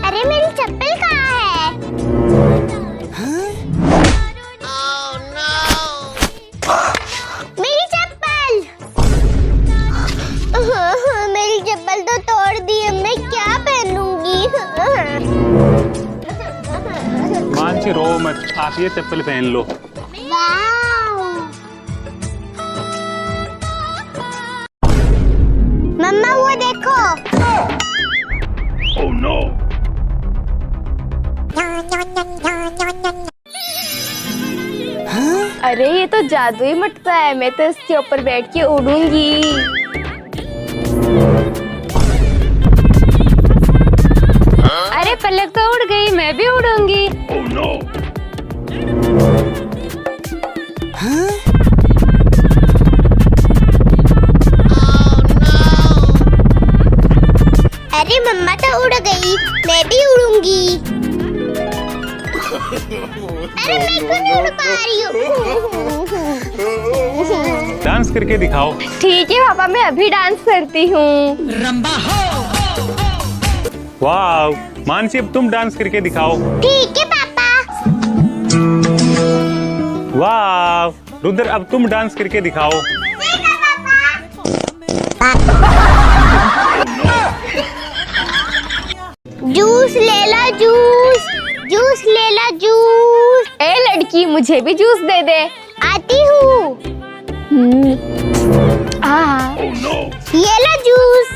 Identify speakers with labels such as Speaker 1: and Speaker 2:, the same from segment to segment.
Speaker 1: अरे मेरी चप्पल कहाँ है? मेरी चप्पल! मेरी चप्पल तो तोड़ दी है, मैं क्या पहनूंगी?
Speaker 2: मानसी रो मत, आप ये चप्पल पहन लो।
Speaker 1: वाव! मम्मा वो देखो।
Speaker 2: Oh no!
Speaker 3: अरे ये तो जादुई मटका है, मैं तो इसके ऊपर बैठ के उड़ूंगी। अरे पलक तो उड़ गई, मैं भी उड़ूंगी।
Speaker 2: Oh no!
Speaker 1: अरे मम्मा तो उड़ गई, मैं भी उड़ूंगी। अरे मैं क्यों नहीं उड़ पा रही हूँ?
Speaker 2: डांस करके दिखाओ।
Speaker 3: ठीक है पापा, मैं अभी डांस करती हूँ।
Speaker 2: वाव! मानसी अब तुम डांस करके दिखाओ।
Speaker 1: ठीक है पापा।
Speaker 2: वाव! रुद्र अब तुम डांस करके दिखाओ।
Speaker 1: जूस ले ला, जूस जूस ले ला, जूस।
Speaker 3: ए लड़की, मुझे भी जूस दे दे।
Speaker 1: आती हूँ। ये ला जूस।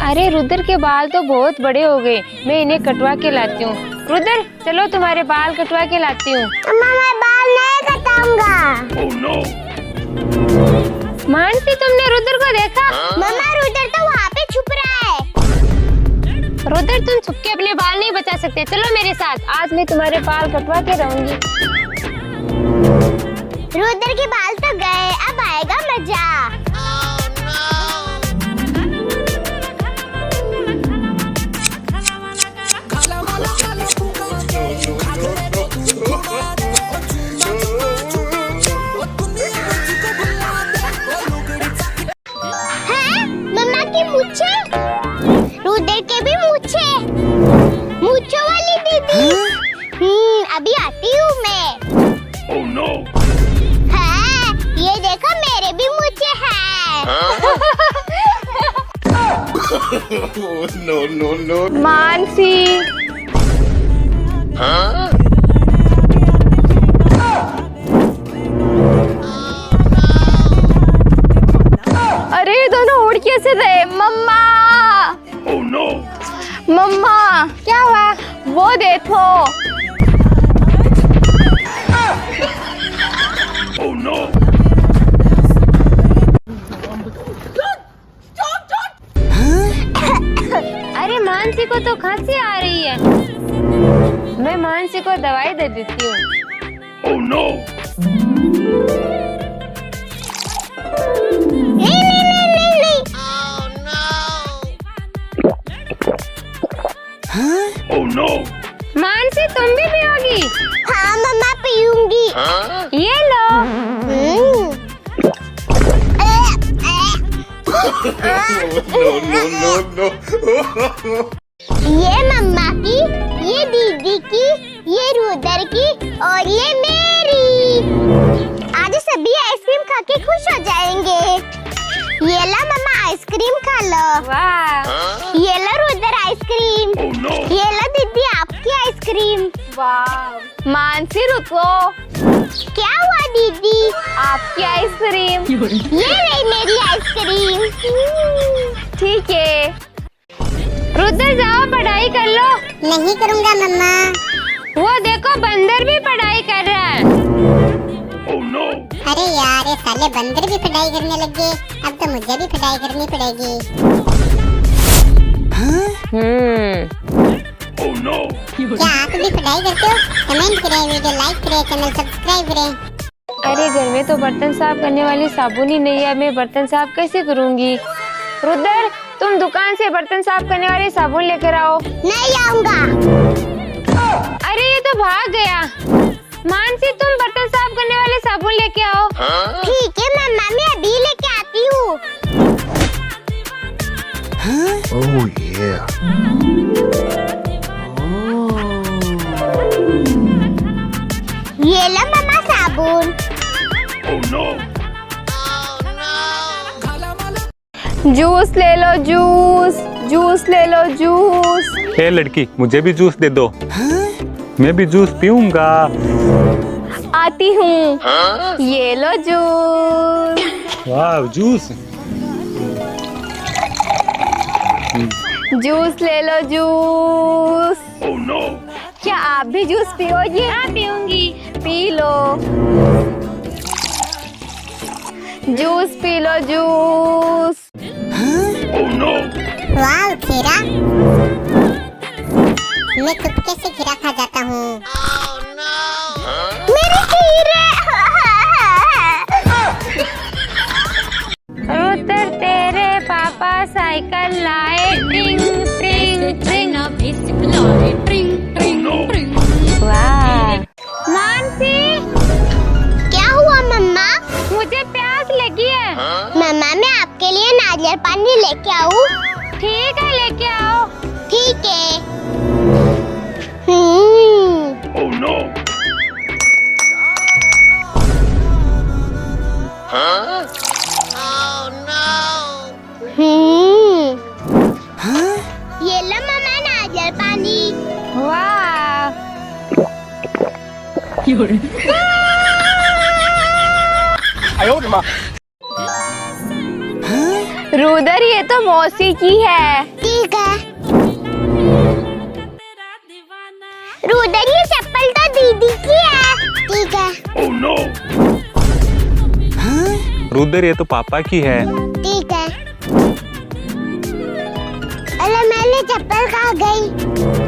Speaker 3: अरे रुद्र के बाल तो बहुत बड़े हो गए, मैं इन्हें कटवा के लाती हूँ। रुद्र चलो, तुम्हारे बाल कटवा के लाती हूँ।
Speaker 1: अम्मा मैं बाल नहीं कटाऊंगा।
Speaker 2: Oh no!
Speaker 3: मानसी, तुमने रुद्र को देखा?
Speaker 1: मम्मा रुद्र तो वहाँ पे छुप रहा है।
Speaker 3: रुद्र तुम छुप के अपने बाल नहीं बचा सकते, चलो मेरे साथ, आज मैं तुम्हारे बाल कटवा के रहूंगी।
Speaker 1: रुद्र के बाल तो गए, अब आएगा मजा। मम्मा की मूछे, रुद्र के भी मूछे, मूछों वाली दीदी। अभी आती हूँ मैं।
Speaker 2: Oh no!
Speaker 1: हाँ, ये देखो मेरे भी मूछे हैं।
Speaker 2: No no no!
Speaker 3: मानसी, अरे ये दोनों उड़ कैसे रहे? मम्मा,
Speaker 2: Oh no!
Speaker 3: मम्मा क्या हुआ? वो देखो।
Speaker 2: Oh no!
Speaker 3: अरे मानसी को तो खांसी आ रही है, मैं मानसी को दवाई दे देती हूँ।
Speaker 2: Oh no!
Speaker 1: नहीं।
Speaker 2: Oh no!
Speaker 3: मानसी तुम भी पियोगी?
Speaker 1: हाँ मम्मा पीऊंगी।
Speaker 3: ये लो।
Speaker 2: No!
Speaker 1: ये मम्मा की, ये दीदी की, ये रुद्र की और ये मेरी। आज सभी आइसक्रीम खा के खुश हो जाएंगे। ये ला मम्मा आइसक्रीम खा लो।
Speaker 3: वाह!
Speaker 1: ये ला रुद्र आइसक्रीम।
Speaker 2: Oh no!
Speaker 1: ये ला दीदी आपकी आइसक्रीम।
Speaker 3: वाह! मानसी रुको,
Speaker 1: क्या हुआ दीदी?
Speaker 3: आपकी आइसक्रीम।
Speaker 1: ये रही मेरी आइसक्रीम।
Speaker 3: ठीक है, रुद्र जाओ पढ़ाई कर लो।
Speaker 1: नहीं करूँगा मम्मा।
Speaker 3: वो देखो बंदर भी पढ़ाई कर रहा है।
Speaker 2: Oh no!
Speaker 1: अरे यार, ये साले बंदर भी पढ़ाई करने लग गए, अब तो मुझे भी पढ़ाई करनी पड़ेगी।
Speaker 2: Oh no!
Speaker 1: क्या आप भी पढ़ाई करते हो? कमेंट करें, वीडियो लाइक करें, चैनल सब्सक्राइब करें।
Speaker 3: अरे घर में तो बर्तन साफ करने वाली साबुन ही नहीं है, मैं बर्तन साफ कैसे करूँगी? रुद्र तुम दुकान से बर्तन साफ करने वाली साबुन लेकर आओ।
Speaker 1: नहीं आऊँगा।
Speaker 3: अरे ये तो भाग गया। मानसी तुम बर्तन साफ करने वाले साबुन
Speaker 1: ठीक है मम्मा, मैं अभी लेके आती हूँ।
Speaker 4: Oh yeah.
Speaker 1: ये लो मम्मा साबुन।
Speaker 3: जूस ले लो, जूस जूस ले लो, जूस।
Speaker 2: ए लड़की, मुझे भी जूस दे दो। मैं भी जूस पीऊंगा।
Speaker 3: आती हूँ। ये लो जूस।
Speaker 2: वाह, जूस।
Speaker 3: जूस ले लो, जूस। क्या आप भी जूस पियोगे? हाँ पीऊंगी। P low, juice P low, juice.
Speaker 1: वाह खीरा, मैं चुपके से खीरा खा जाता हूँ। मेरे खीरे।
Speaker 3: रुद्र, तेरे पापा साइकिल लाए, ट्रिंग ट्रिंग ट्रिंग। वाह। मानसी,
Speaker 1: क्या हुआ मम्मा?
Speaker 3: मुझे प्यास लगी है।
Speaker 1: मम्मा मैं आपके लिए नारियल पानी लेके आऊँ?
Speaker 3: ठीक है, लेके आओ।
Speaker 1: ठीक है। ये लो मम्मा नारियल पानी।
Speaker 3: वाह। रुद्र, ये तो मौसी की है।
Speaker 1: ठीक है। रुद्र, ये चप्पल तो दीदी की है। ठीक है।
Speaker 2: रुद्र, ये तो पापा की है।
Speaker 1: ठीक है। अरे मेरी चप्पल कहाँ गई?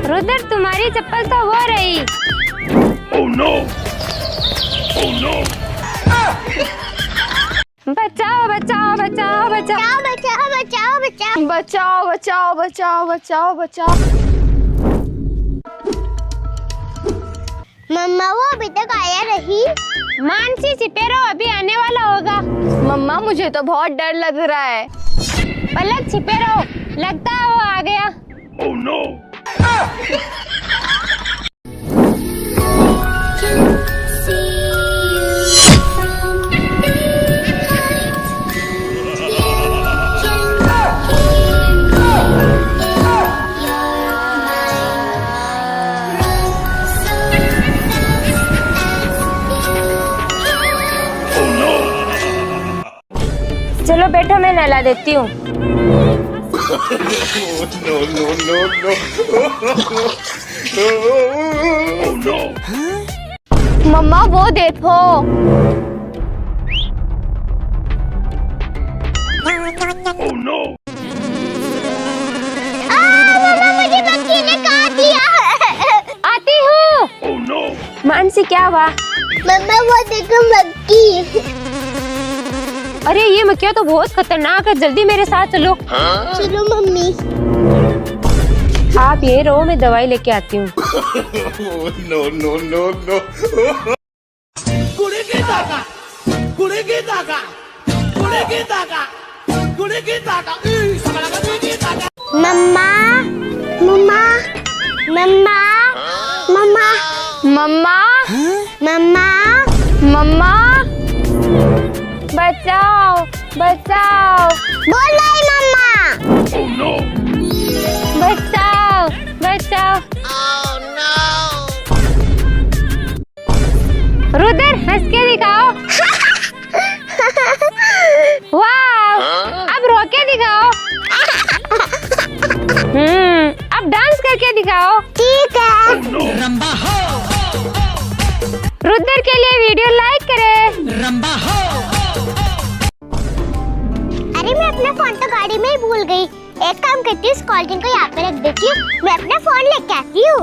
Speaker 3: रुद्र, तुम्हारी चप्पल तो वो रही। बचाओ बचाओ बचाओ बचाओ
Speaker 1: बचाओ बचाओ बचाओ बचाओ।
Speaker 3: बचाओ बचाओ बचाओ बचाओ बचाओ।
Speaker 1: मम्मा वो अभी तक आया नहीं।
Speaker 3: मानसी, छिपे रहो, अभी आने वाला होगा। मम्मा, मुझे तो बहुत डर लग रहा है। पलक, छिपे रहो, लगता है वो आ गया। चलो बैठो, मैं नहला देती हूँ। मम्मा, वो देखो।
Speaker 1: मम्मा मुझे मक्खी ने काट लिया।
Speaker 3: आती हूँ। मानसी, क्या हुआ?
Speaker 1: मम्मा वो देखो मक्खी।
Speaker 3: अरे ये मक्खियाँ तो बहुत खतरनाक है, जल्दी मेरे साथ चलो।
Speaker 1: चलो मम्मी।
Speaker 3: आप ये रहो, मैं दवाई लेके आती हूँ।
Speaker 1: मम्मा मम्मा मम्मा मम्मा
Speaker 3: मम्मा,
Speaker 1: मम्मा
Speaker 3: मम्मा, बचाओ बचाओ।
Speaker 1: बोल रही मम्मा।
Speaker 3: बचाओ बचाओ। रुद्र, हंस के दिखाओ। वाह, अब रो के दिखाओ। अब डांस करके दिखाओ।
Speaker 1: ठीक है।
Speaker 3: रुद्र के लिए वीडियो लाइक करें।
Speaker 1: अरे मैं अपना फोन तो गाड़ी में ही भूल गई। एक काम करती हूँ, इस कोल्ड ड्रिंक को यहाँ पे रख देती हूँ, मैं अपना फोन लेके आती हूँ।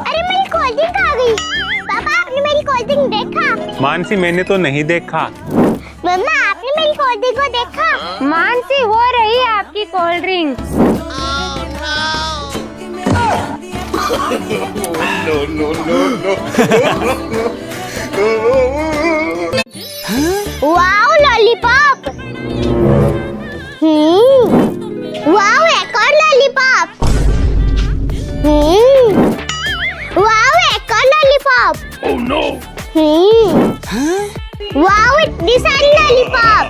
Speaker 1: अरे मेरी कोल्ड ड्रिंक आ गई। पापा, आपने मेरी कोल्ड ड्रिंक देखा?
Speaker 2: मानसी, मैंने तो नहीं देखा।
Speaker 1: मम्मा, आपने मेरी कोल्ड ड्रिंक को देखा?
Speaker 3: मानसी, वो रही आपकी cold drink.
Speaker 1: Wow lollipop. Wow एक और लॉलीपॉप। वाओ एक और लॉलीपॉप। वाओ इतनी सारी लॉलीपॉप।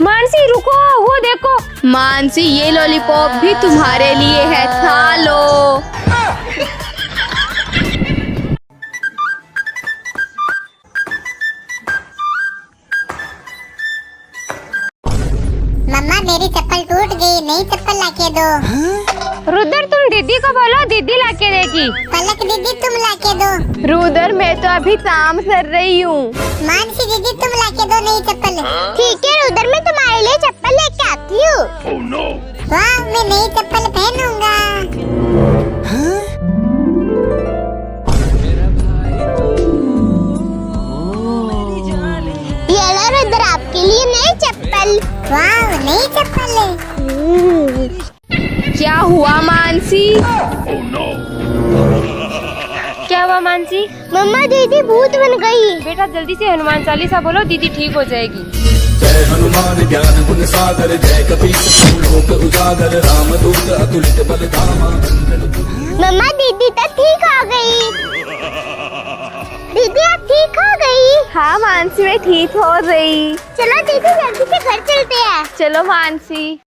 Speaker 3: मानसी रुको, वो देखो।
Speaker 5: मानसी ये लॉलीपॉप भी तुम्हारे लिए है, खा लो।
Speaker 1: मम्मा मेरी चप्पल टूट गई, नई चप्पल लाके दो।
Speaker 3: रुद्र तुम दीदी को बोलो, दीदी लाके देगी।
Speaker 1: पलक दीदी तुम लाके दो।
Speaker 5: रुद्र मैं तो अभी काम कर रही हूँ।
Speaker 1: मानसी दीदी तुम लाके दो नई चप्पल। ठीक है रुद्र, मैं तुम्हारे लिए चप्पल लेके आती हूँ। वाह मैं नई चप्पल पहनूंगा। ये लो रुद्र आपके लिए नई चप्पल। वाह नई चप्पल है।
Speaker 5: क्या हुआ मानसी?
Speaker 3: क्या हुआ मानसी?
Speaker 1: मम्मा दीदी भूत बन गई।
Speaker 3: बेटा जल्दी से हनुमान चालीसा बोलो, दीदी ठीक हो जाएगी।
Speaker 6: जय हनुमान ज्ञान गुण सागर, जय कपीस लोक उजागर, रामदूत अतुलित बलधामा।
Speaker 1: मम्मा दीदी तो ठीक हो गई। दीदी आप ठीक हो गई?
Speaker 5: हाँ मानसी मैं ठीक हो गई।
Speaker 1: चलो दीदी जल्दी से घर चलते हैं।
Speaker 5: चलो मानसी।